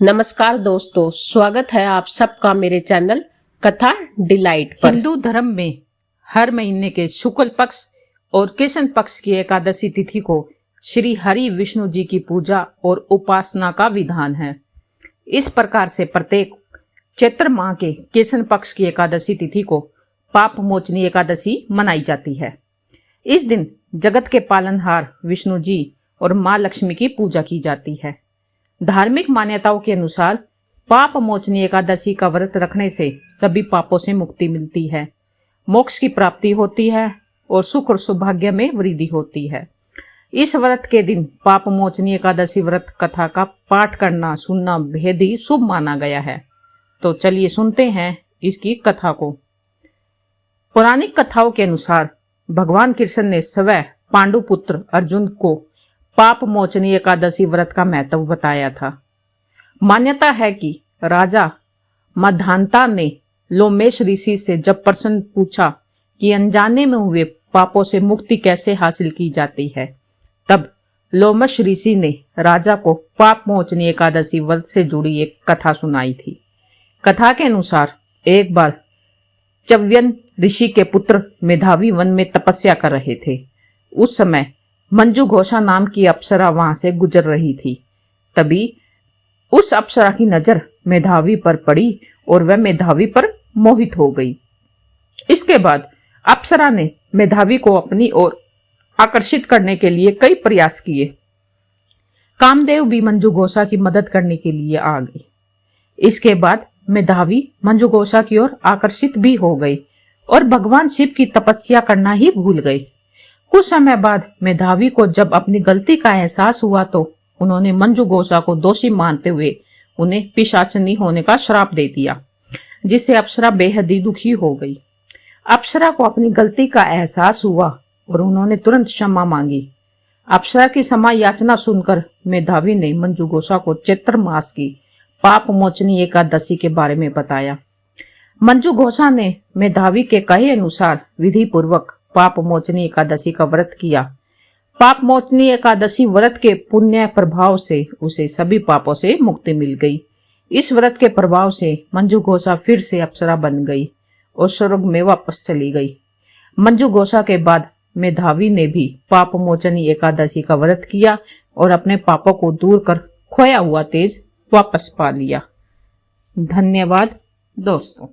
नमस्कार दोस्तों, स्वागत है आप सबका मेरे चैनल कथा डिलाइट पर। हिंदू धर्म में हर महीने के शुक्ल पक्ष और कृष्ण पक्ष की एकादशी तिथि को श्री हरि विष्णु जी की पूजा और उपासना का विधान है। इस प्रकार से प्रत्येक चैत्र माह के कृष्ण पक्ष की एकादशी तिथि को पाप मोचनी एकादशी मनाई जाती है। इस दिन जगत के पालनहार विष्णु जी और माँ लक्ष्मी की पूजा की जाती है। धार्मिक मान्यताओं के अनुसार पाप मोचनी एकादशी का व्रत रखने से सभी पापों से मुक्ति मिलती है, मोक्ष की प्राप्ति होती है और सुख और सौभाग्य में वृद्धि होती है। इस व्रत के दिन पाप मोचनी एकादशी व्रत कथा का पाठ करना सुनना बेहद ही शुभ माना गया है। तो चलिए सुनते हैं इसकी कथा को। पौराणिक कथाओं के अनुसार भगवान कृष्ण ने स्वयं पांडु पुत्र अर्जुन को पाप मोचनी एकादशी व्रत का महत्व बताया था। मान्यता है कि राजा मधांता ने लोमेश ऋषि से जब प्रश्न पूछा कि अनजाने में हुए पापों से मुक्ति कैसे हासिल की जाती है, तब लोमेश ऋषि ने राजा को पाप मोचनी एकादशी व्रत से जुड़ी एक कथा सुनाई थी। कथा के अनुसार एक बार च्यवन ऋषि के पुत्र मेधावी वन में तपस्या कर रहे थे। उस समय मंजू घोषा नाम की अप्सरा वहां से गुजर रही थी। तभी उस अप्सरा की नजर मेधावी पर पड़ी और वह मेधावी पर मोहित हो गई। इसके बाद अप्सरा ने मेधावी को अपनी ओर आकर्षित करने के लिए कई प्रयास किए। कामदेव भी मंजू घोषा की मदद करने के लिए आ गई। इसके बाद मेधावी मंजू घोषा की ओर आकर्षित भी हो गई और भगवान शिव की तपस्या करना ही भूल गई। कुछ समय बाद मेधावी को जब अपनी गलती का एहसास हुआ तो उन्होंने मंजू घोषा को दोषी मानते हुए उन्हें पिशाचनी होने का श्राप दे दिया, जिससे अप्सरा बेहद ही दुखी हो गई। अप्सरा को अपनी गलती का एहसास हुआ और उन्होंने तुरंत क्षमा मांगी। अप्सरा की क्षमा याचना सुनकर मेधावी ने मंजू घोषा को चैत्र मास की पाप मोचनी एकादशी के बारे में बताया। मंजू घोषा ने मेधावी के कहे अनुसार विधि पूर्वक पाप मोचनी एकादशी का व्रत किया। पाप मोचनी एकादशी व्रत के पुण्य प्रभाव से उसे सभी पापों से मुक्ति मिल गई। इस व्रत के प्रभाव से मंजू घोषा फिर से अप्सरा बन गई और स्वर्ग में वापस चली गई। मंजू घोषा के बाद मेधावी ने भी पाप मोचनी एकादशी का व्रत किया और अपने पापों को दूर कर खोया हुआ तेज वापस पा लिया। धन्यवाद दोस्तों।